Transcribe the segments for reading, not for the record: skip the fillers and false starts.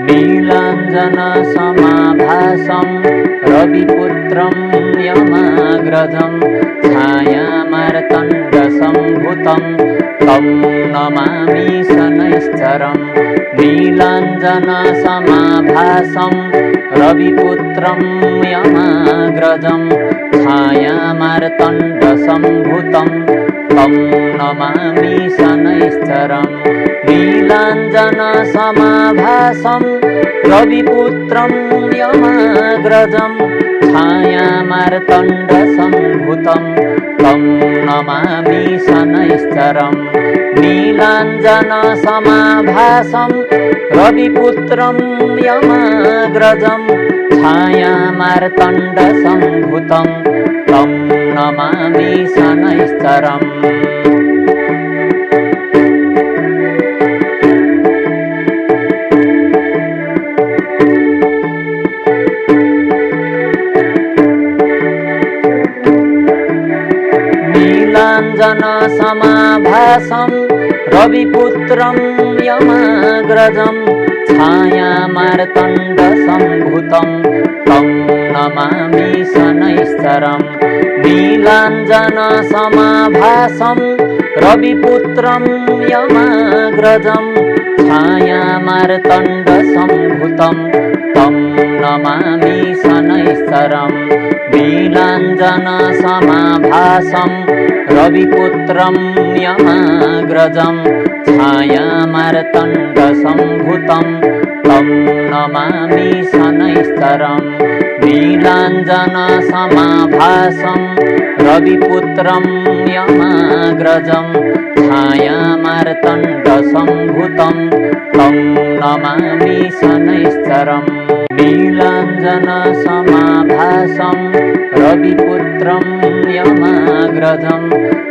नीलाञ्जन समाभासं रविपुत्रं यमाग्रजं छायामार्तण्डसम्भूतं तं नमामि शनैश्चरम् नीलाञ्जन समाभासं रविपुत्रं यमाग्रजं छायामार्तण्डसम्भूतं तं नमामि शनैश्चरम् नीलाञ्जन समाभासं रविपुत्रं यमाग्रजं छायामार्तण्डसम्भूतं तं नमामि शनैश्चरम् नीलाञ्जन समाभासं रविपुत्रं यमाग्रजं छायामार्तण्डसम्भूतं तं नमामि शनैश्चरम् नीलाञ्जन समाभासं रविपुत्रं यमाग्रजं छायामार्तण्डसम्भूतं तं नमामि शनैश्चरम् नीलाञ्जन समाभासं रविपुत्रं यमाग्रजं छायामार्तण्डसम्भूतं तं नमामि शनैश्चरम् नीलाञ्जन समाभासं रविपुत्रं यमाग्रजं छायामार्तण्डसम्भूतं तं नमामि शनैश्चरम् नीलाञ्जन समाभासं रविपुत्रं यमाग्रजं छायामार्तण्डसम्भूतं तं नमामि शनैश्चरम् नीलाञ्जन समाभासं रविपुत्रं यमाग्रजं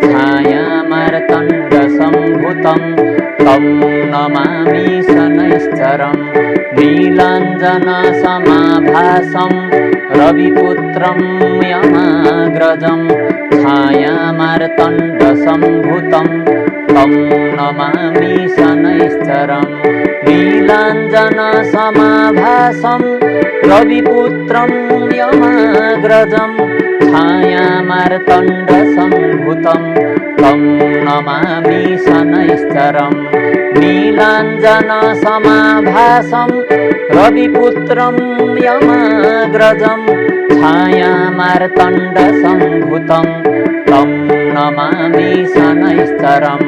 छायामार्तण्डसम्भूतं तं नमामि शनैश्चरम् नीलाञ्जन समाभासं रविपुत्रं यमाग्रजं छायामार्तण्डसम्भूतं तं नमामि शनैश्चरम् नीलाञ्जन समाभासं रविपुत्रं यमाग्रजं छायामार्तण्डसम्भूतं तं नमामि शनैश्चरम् नीलाञ्जन समाभासं रविपुत्रं यमाग्रजं छायामार्तण्डसम्भूतं तं नमामि शनैश्चरम्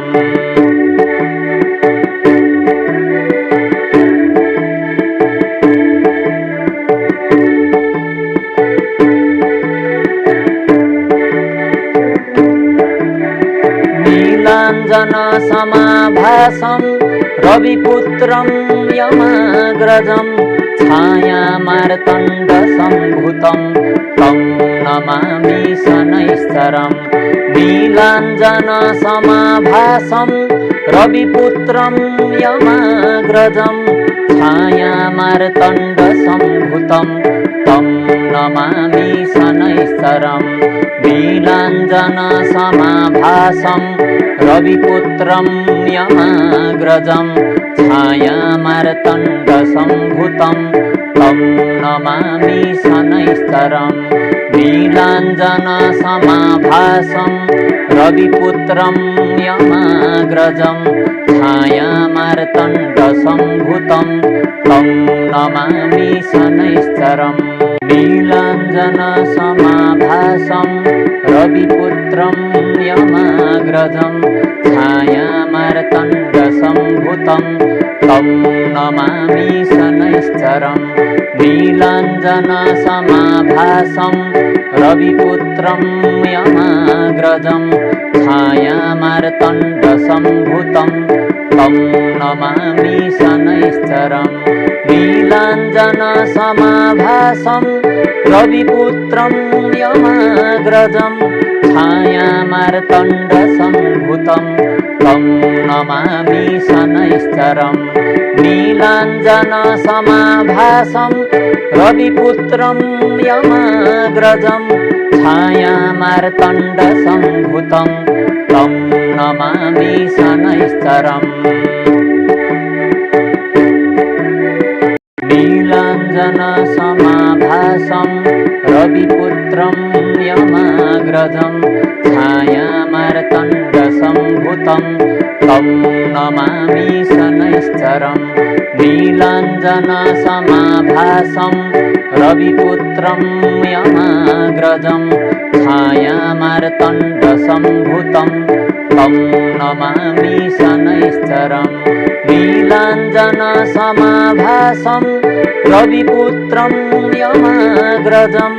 नीलाञ्जन समाभासं रविपुत्रं यमाग्रजं छायामार्तण्डसम्भूतं तं नमामि शनैश्चरम् नीलाञ्जन समाभासं रविपुत्रं यमाग्रजं छायामार्तण्डसम्भूतं तं नमामि शनैश्चरम् नीलाञ्जन समाभासं रविपुत्रं यमाग्रजं छायामार्तण्डसम्भूतं तं नमामि शनैश्चरम् नीलाञ्जन समाभासं रविपुत्रं यमाग्रजं छायामार्तण्डसम्भूतं तं नमामि शनैश्चरम् नीलाञ्जन समाभासं रविपुत्रं यमाग्रजं छायामार्तण्डसम्भूतं तं नमामि शनैश्चरम् नीलाञ्जन समाभासं रविपुत्रं यमाग्रजं छायामार्तण्डसम्भूतं तं नमामि शनैश्चरम् नीलाञ्जन समाभासं रविपुत्रं यमाग्रजं छायामार्तण्डसम्भूतं तं नमामि शनैश्चरम् नीलाञ्जन समाभासं रविपुत्रं यमाग्रजं छायामार्तण्डसम्भूतं तं नमामि शनैश्चरम् नीलाञ्जनसमाभासं रविपुत्रं यमाग्रजं छायामार्तण्डसम्भूतं तं नमामि शनैश्चरम् नीलाञ्जनसमाभासं रविपुत्रं यमाग्रजं छायामार्तण्डसम्भूतं तं नमामि शनैश्चरम् नीलाञ्जनसमाभासं रविपुत्रं यमाग्रजं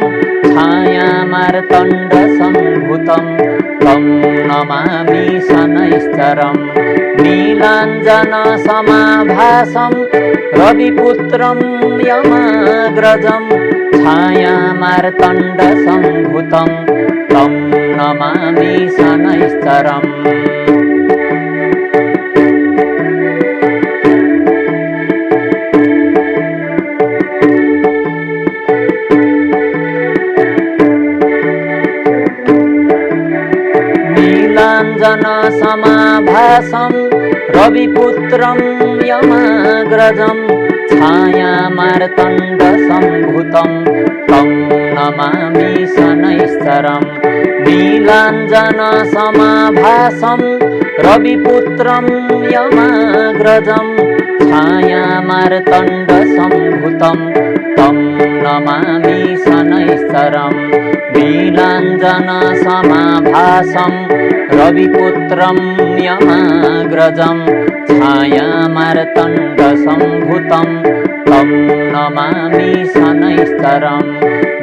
छायामार्तण्डसम्भूतं तं नमामि शनैश्चरम् नीलाञ्जनसमाभासं रविपुत्रं यमाग्रजं छायामार्तण्डसम्भूतं तं नमामि शनैश्चरम् नीलाञ्जनसमाभासं रविपुत्रं यमाग्रजं छायामार्तण्डसम्भूतं तं नमामि शनैश्चरम् नीलाञ्जनसमाभासं रविपुत्रं यमाग्रजं छायामार्तण्डसम्भूतं तं नमामि शनैश्चरम् नीलाञ्जनसमाभासं रविपुत्रं यमाग्रजं छायामार्तण्डसम्भूतं तं नमामि शनैश्चरम्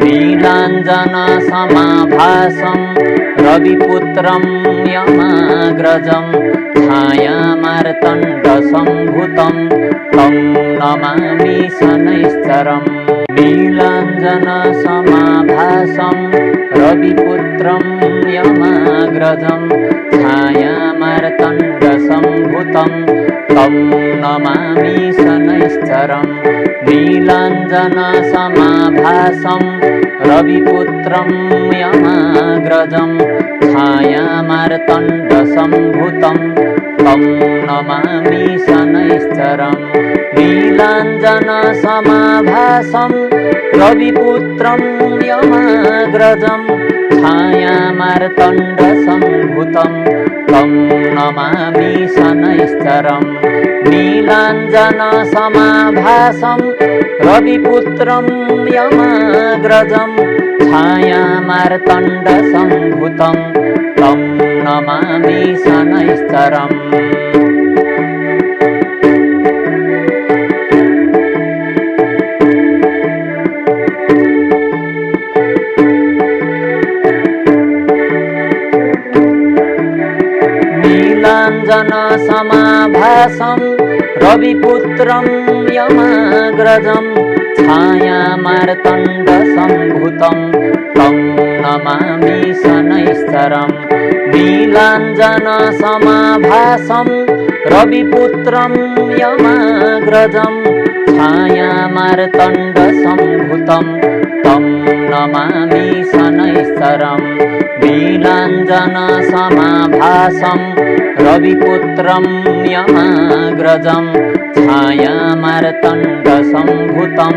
नीलाञ्जनसमाभासं रविपुत्रं यमाग्रजं छायामार्तण्डसम्भूतं तं नमामि शनैश्चरम् नीलाञ्जनसमाभासं रविपुत्रं यमाग्रजं छायामार्तण्डसम्भूतं तं नमामि शनैश्चरम् नीलाञ्जनसमाभासं रविपुत्रं यमाग्रजं छायामार्तण्डसम्भूतं तं नमामि शनैश्चरम् नीलाञ्जनसमाभासं रविपुत्रं यमाग्रजं छायामार्तण्डसम्भूतं तं नमामि शनैश्चरम् नीलाञ्जनसमाभासं रविपुत्रं यमाग्रजं छायामार्तण्डसम्भूतं तं नमामि शनैश्चरम् नीलाञ्जनसमाभासं रविपुत्रं यमाग्रजं छायामार्तण्डसम्भूतं तं नमामि शनैश्चरम् नीलाञ्जनसमाभासं रविपुत्रं यमाग्रजं छायामार्तण्डसम्भूतं तं नमामि शनैश्चरम् नीलाञ्जनसमाभासं रविपुत्रं यमाग्रजं छायामार्तण्डसम्भूतं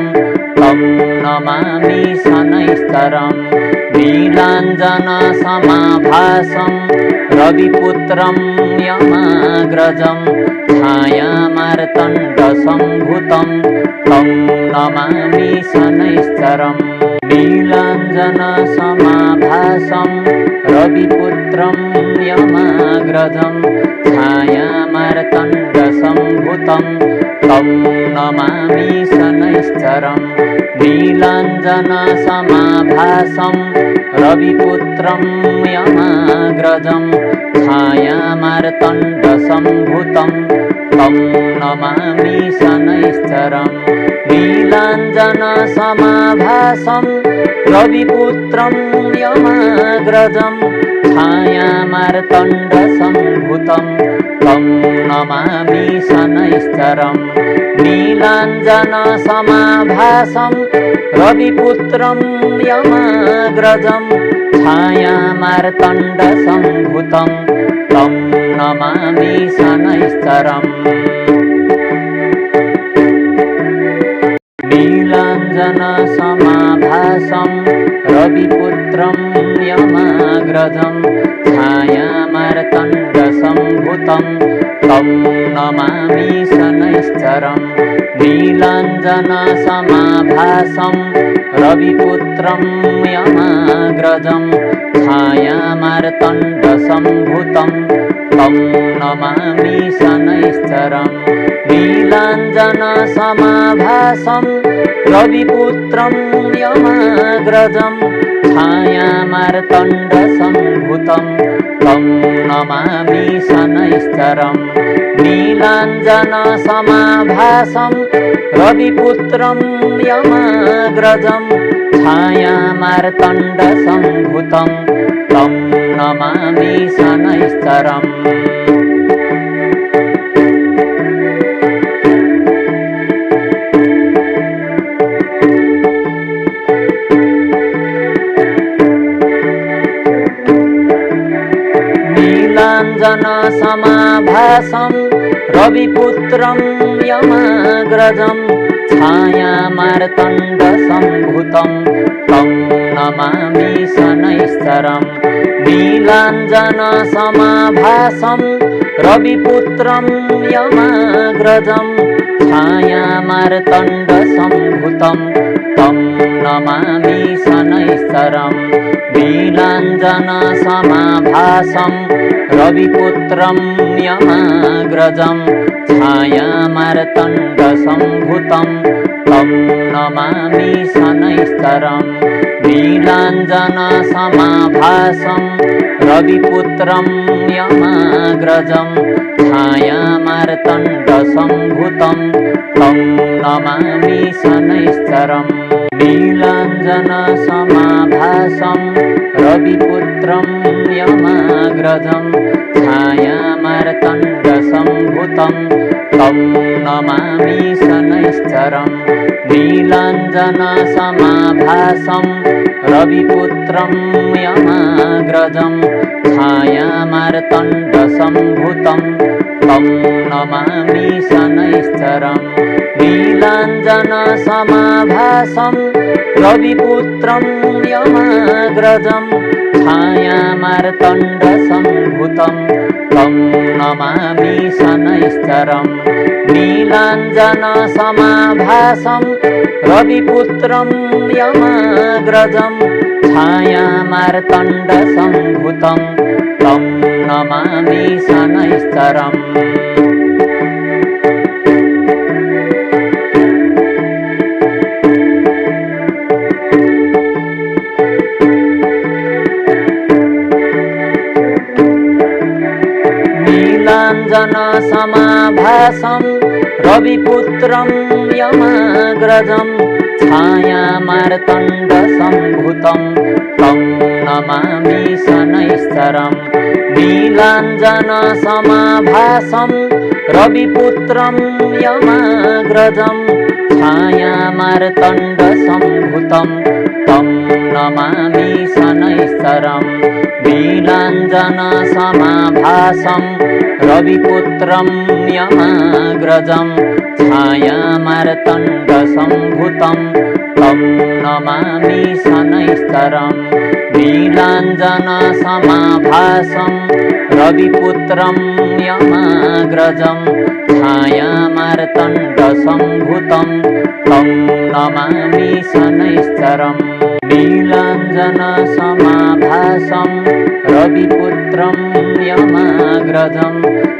तं नमामि शनैश्चरम् नीलाञ्जनसमाभासं रविपुत्रं यमाग्रजं छायामार्तण्डसम्भूतं तं नमामि शनैश्चरम् नीलाञ्जनसमाभासं रविपुत्रं यमाग्रजं छायामार्तण्डसम्भूतं तं नमामि शनैश्चरम् नीलाञ्जनसमाभासं रविपुत्रं यमाग्रजं छायामार्तण्डसम्भूतं तं नमामि शनैश्चरम् नीलाञ्जनसमाभासं रविपुत्रं यमाग्रजं छायामार्तण्डसम्भूतं तं नमामि शनैश्चरम् नीलाञ्जनसमाभासं रविपुत्रं यमाग्रजं छायामार्तण्डसम्भूतं तं नमामि शनैश्चरम् नीलाञ्जनसमाभासं रविपुत्रं यमाग्रजं छायामार्तण्डसम्भूतं तं नमामि शनैश्चरम् नीलाञ्जनसमाभासं रविपुत्रं यमाग्रजं छायामार्तण्डसम्भूतं तं नमामि शनैश्चरम् नीलाञ्जनसमाभासं रविपुत्रं यमाग्रजं छायामार्तण्डसम्भूतं तं नमामि शनैश्चरम् नीलाञ्जनसमाभासं रविपुत्रं यमाग्रजं छायामार्तण्डसम्भूतं तं नमामि शनैश्चरम् नीलाञ्जनसमाभासं रविपुत्रं यमाग्रजं छायामार्तण्डसम्भूतं तं नमामि शनैश्चरम् नीलाञ्जनसमाभासं रविपुत्रं यमाग्रजं छायामार्तण्डसम्भूतं तं नमामि शनैश्चरम् नीलाञ्जनसमाभासं रविपुत्रं यमाग्रजं छायामार्तण्डसम्भूतं तं नमामि शनैश्चरम् नीलाञ्जनसमाभासं रविपुत्रं यमाग्रजं छायामार्तण्डसम्भूतं तं नमामि शनैश्चरम् नीलाञ्जनसमाभासं रविपुत्रं यमाग्रजं छायामार्तण्डसम्भूतं तं नमामि शनैश्चरम् नीलाञ्जनसमाभासं रविपुत्रं यमाग्रजं छायामार्तण्डसम्भूतं तं नमामि शनैश्चरम् नीलाञ्जनसमाभासं रविपुत्रं यमाग्रजं छायामार्तण्डसम्भूतं तं नमामि शनैश्चरम् नीलाञ्जनसमाभासं रविपुत्रं यमाग्रजं छायामार्तण्डसम्भूतं तं नमामि शनैश्चरम् नीलाञ्जनसमाभासं रविपुत्रं यमाग्रजं छायामार्तण्डसम्भूतं तं नमामि शनैश्चरम् नीलाञ्जनसमाभासं रविपुत्रं यमाग्रजं छायामार्तण्डसम्भूतं तं नमामि शनैश्चरम् नीलाञ्जनसमाभासं रविपुत्रं यमाग्रजं छायामार्तण्डसम्भूतं तं नमामि शनैश्चरम् नीलाञ्जनसमाभासं रविपुत्रं यमाग्रजं छायामार्तण्डसम्भूतं तं नमामि शनैश्चरम् नीलाञ्जनसमाभासं रविपुत्रं यमाग्रजं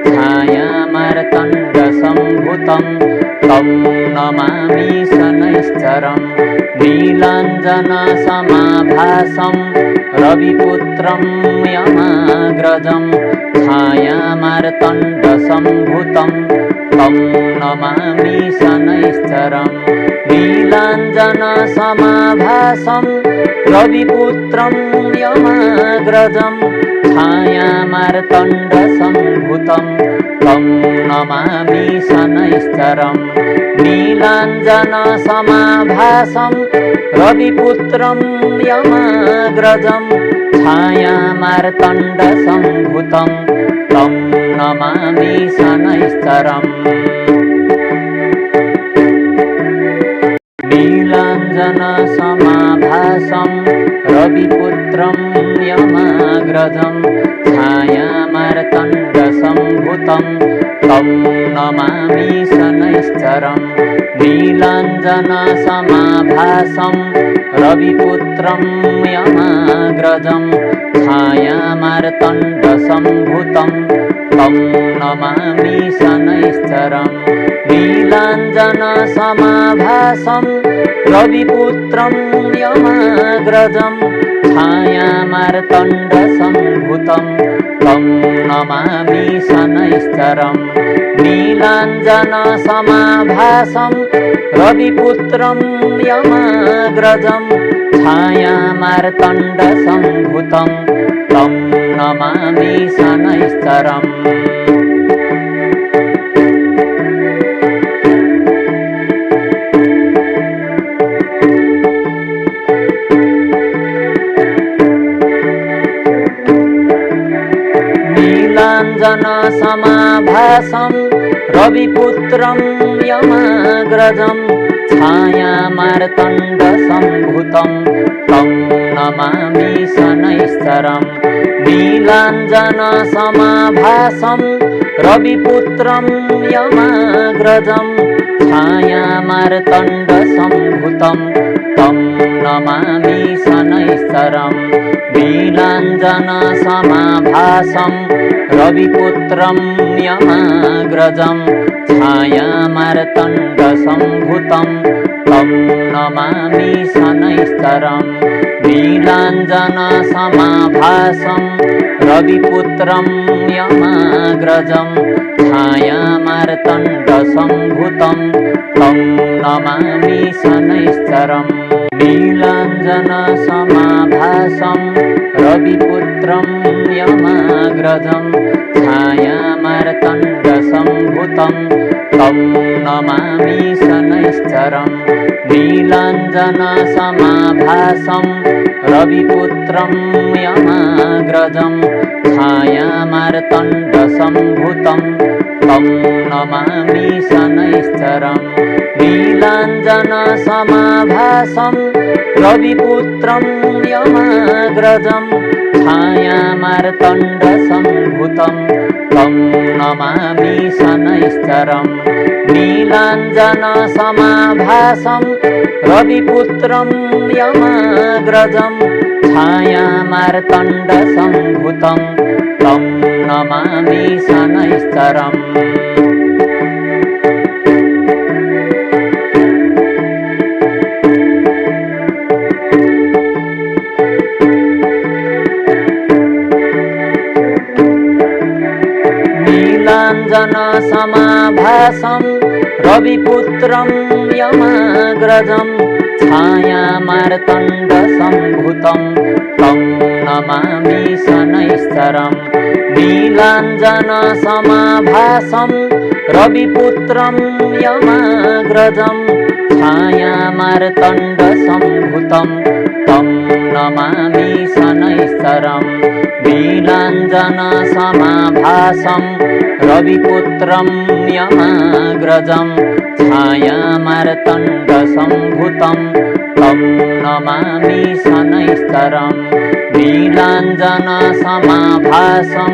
छायामार्तण्डसम्भूतं तं नमामि शनैश्चरम् नीलाञ्जनसमाभासं रविपुत्रं यमाग्रजं छायामार्तण्डसम्भूतं तं नमामि शनैश्चरम् नीलाञ्जनसमाभासं रविपुत्रं यमाग्रजं छायामार्तण्डसम्भूतं तं नमामि शनैश्चरम् नीलाञ्जनसमाभासं रविपुत्रं यमाग्रजं छायामार्तण्डसम्भूतं तं नमामि शनैश्चरम् नीलाञ्जनसमाभासं रविपुत्रं यमाग्रजं छायामार्तण्डसम्भूतं तं नमामि शनैश्चरम् नीलाञ्जनसमाभासं रविपुत्रं यमाग्रजं छायामार्तण्डसम्भूतं तं नमामि शनैश्चरम् नीलाञ्जनसमाभासं रविपुत्रं यमाग्रजं छायामार्तण्डसम्भूतं तं नमामि शनैश्चरम् नीलाञ्जनसमाभासं रविपुत्रं यमाग्रजं छायामार्तण्डसम्भूतं तं नमामि शनैश्चरम् नीलाञ्जनसमाभासं रविपुत्रं यमाग्रजं छायामार्तण्डसम्भूतं तं नमामि शनैश्चरम् नीलाञ्जनसमाभासं रविपुत्रं यमाग्रजं छायामार्तण्डसम्भूतं तं नमामि शनैश्चरम् नीलाञ्जनसमाभासं रविपुत्रं यमाग्रजं छायामार्तण्डसम्भूतं तं नमामि शनैश्चरम् नीलाञ्जनसमाभासं रविपुत्रं यमाग्रजं छायामार्तण्डसम्भूतं तं नमामि शनैश्चरम् नीलाञ्जनसमाभासं रविपुत्रं यमाग्रजं छायामार्तण्डसम्भूतं तं नमामि शनैश्चरम् नीलाञ्जनसमाभासं रविपुत्रं यमाग्रजं छायामार्तण्डसम्भूतं तं नमामि शनैश्चरम् नीलाञ्जनसमाभासं रविपुत्रं यमाग्रजं छायामार्तण्डसम्भूतं तं नमामि शनैश्चरम् नीलाञ्जनसमाभासं रविपुत्रं यमाग्रजं छायामार्तण्डसम्भूतं तं नमामि शनैश्चरम् नीलाञ्जनसमाभासं रविपुत्रं यमाग्रजं छायामार्तण्डसम्भूतं तं नमामि शनैश्चरम् नीलाञ्जनसमाभासं रविपुत्रं यमाग्रजं छायामार्तण्डसम्भूतं तं नमामि शनैश्चरम् नीलाञ्जनसमाभासं रविपुत्रं यमाग्रजं छायामार्तण्डसम्भूतं तं नमामि शनैश्चरम् नीलाञ्जनसमाभासं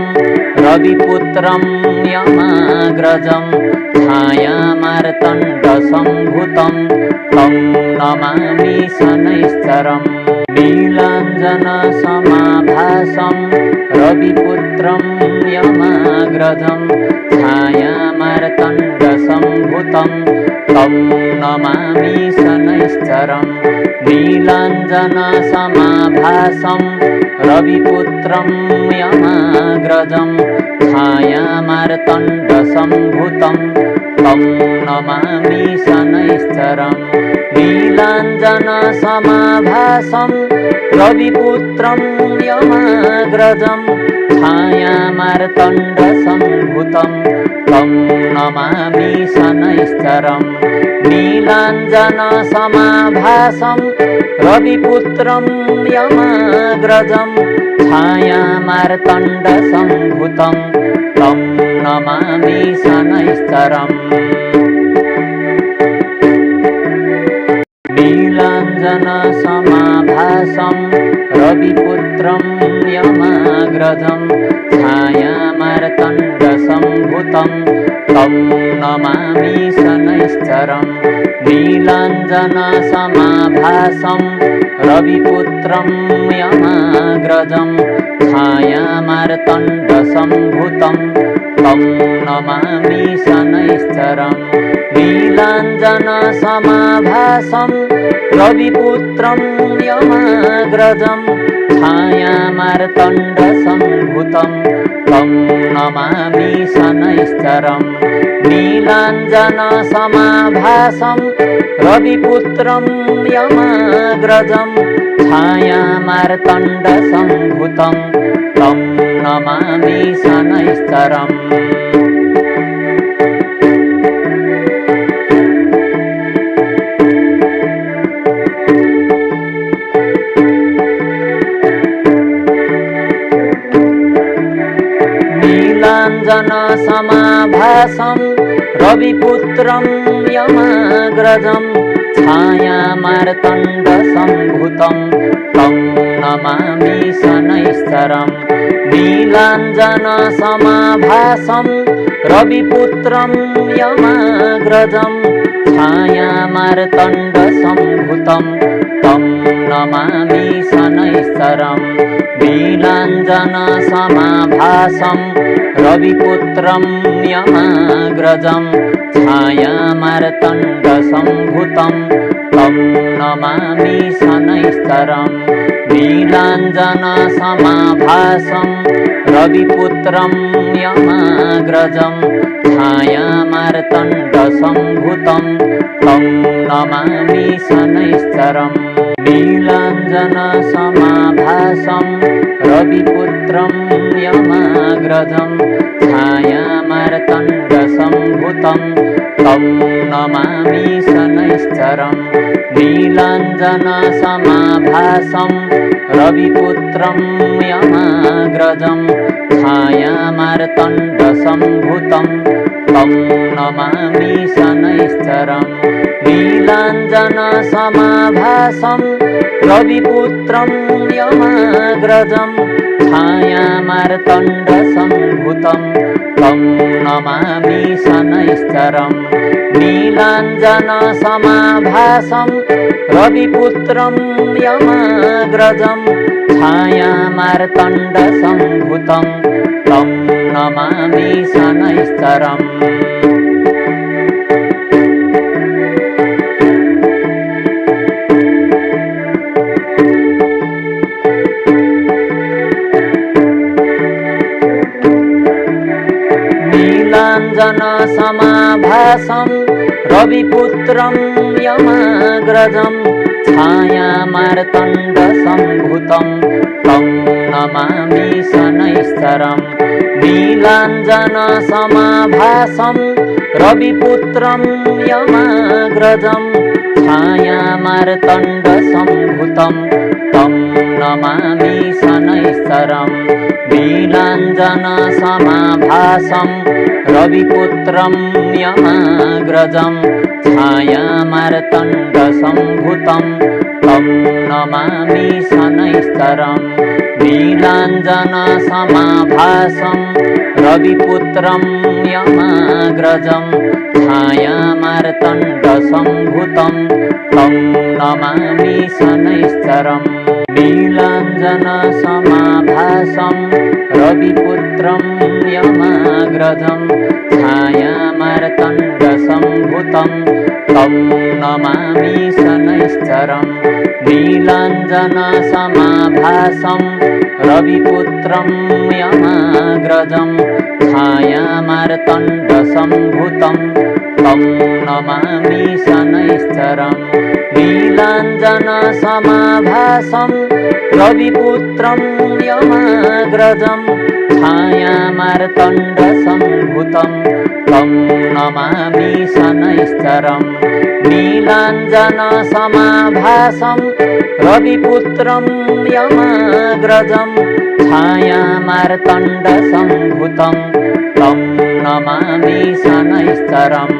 रविपुत्रं यमाग्रजं छायामार्तण्डसम्भूतं तं नमामि शनैश्चरम् नीलाञ्जनसमाभासं रविपुत्रं यमाग्रजं छायामार्तण्डसम्भूतं तं नमामि शनैश्चरम् नीलाञ्जनसमाभासं रविपुत्रं यमाग्रजं छायामार्तण्डसम्भूतं तं नमामि शनैश्चरम् नीलाञ्जनसमाभासं रविपुत्रं यमाग्रजं छायामार्तण्डसम्भूतं तं नमामि शनैश्चरम् नीलाञ्जनसमाभासं रविपुत्रं यमाग्रजं छायामार्तण्डसम्भूतं तं नमामि शनैश्चरम् नीलाञ्जनसमाभासं रविपुत्रं यमाग्रजं छायामार्तण्डसम्भूतं तं नमामि शनैश्चरम् नीलाञ्जनसमाभासं रविपुत्रं यमाग्रजं छायामार्तण्डसम्भूतं तं नमामि शनैश्चरम् नीलाञ्जनसमाभासं रविपुत्रं यमाग्रजं छायामार्तण्डसम्भूतं तं नमामि शनैश्चरम् नीलाञ्जनसमाभासं रविपुत्रं यमाग्रजं छायामार्तण्डसम्भूतं तं नमामि शनैश्चरम् नीलाञ्जनसमाभासं रविपुत्रं यमाग्रजं छायामार्तण्डसम्भूतं तं नमामि शनैश्चरम् नीलाञ्जनसमाभासं रविपुत्रं यमाग्रजं छायामार्तण्डसम्भूतं तं नमामि शनैश्चरम् नीलाञ्जनसमाभासं रविपुत्रं यमाग्रजं छायामार्तण्डसम्भूतं तं नमामि शनैश्चरम् नीलाञ्जनसमाभासं रविपुत्रं यमाग्रजं छायामार्तण्डसम्भूतं तं नमामि शनैश्चरम् नीलाञ्जनसमाभासं रविपुत्रं यमाग्रजं छायामार्तण्डसम्भूतं तं नमामि शनैश्चरम् नीलाञ्जनसमाभासं रविपुत्रं यमाग्रजं छायामार्तण्डसम्भूतं तं नमामि शनैश्चरम् नीलाञ्जनसमाभासं रविपुत्रं यमाग्रजं छायामार्तण्डसम्भूतं तं नमामि शनैश्चरम् नीलाञ्जनसमाभासं रविपुत्रं यमाग्रजं छायामार्तण्डसम्भूतं तं नमामि शनैश्चरम् नीलाञ्जनसमाभासं रविपुत्रं यमाग्रजं छायामार्तण्डसम्भूतं तं नमामि शनैश्चरम् नीलाञ्जनसमाभासं रविपुत्रं यमाग्रजं छायामार्तण्डसम्भूतं तं नमामि शनैश्चरम् नीलाञ्जनसमाभासं रविपुत्रं यमाग्रजं छायामार्तण्डसम्भूतं तं नमामि शनैश्चरम् नीलाञ्जनसमाभासं रविपुत्रं यमाग्रजं छायामार्तण्डसम्भूतं तं नमामि शनैश्चरम् नीलाञ्जनसमाभासं रविपुत्रं यमाग्रजं छायामार्तण्डसम्भूतं तं नमामि शनैश्चरम् नीलाञ्जनसमाभासं रविपुत्रं यमाग्रजं छायामार्तण्डसम्भूतं तं नमामि शनैश्चरम् नीलाञ्जनसमाभासं रविपुत्रं यमाग्रजं छायामार्तण्डसम्भूतं तं नमामि शनैश्चरम् नीलाञ्जनसमाभासं रविपुत्रं यमाग्रजं छायामार्तण्डसम्भूतं तं नमामि शनैश्चरम्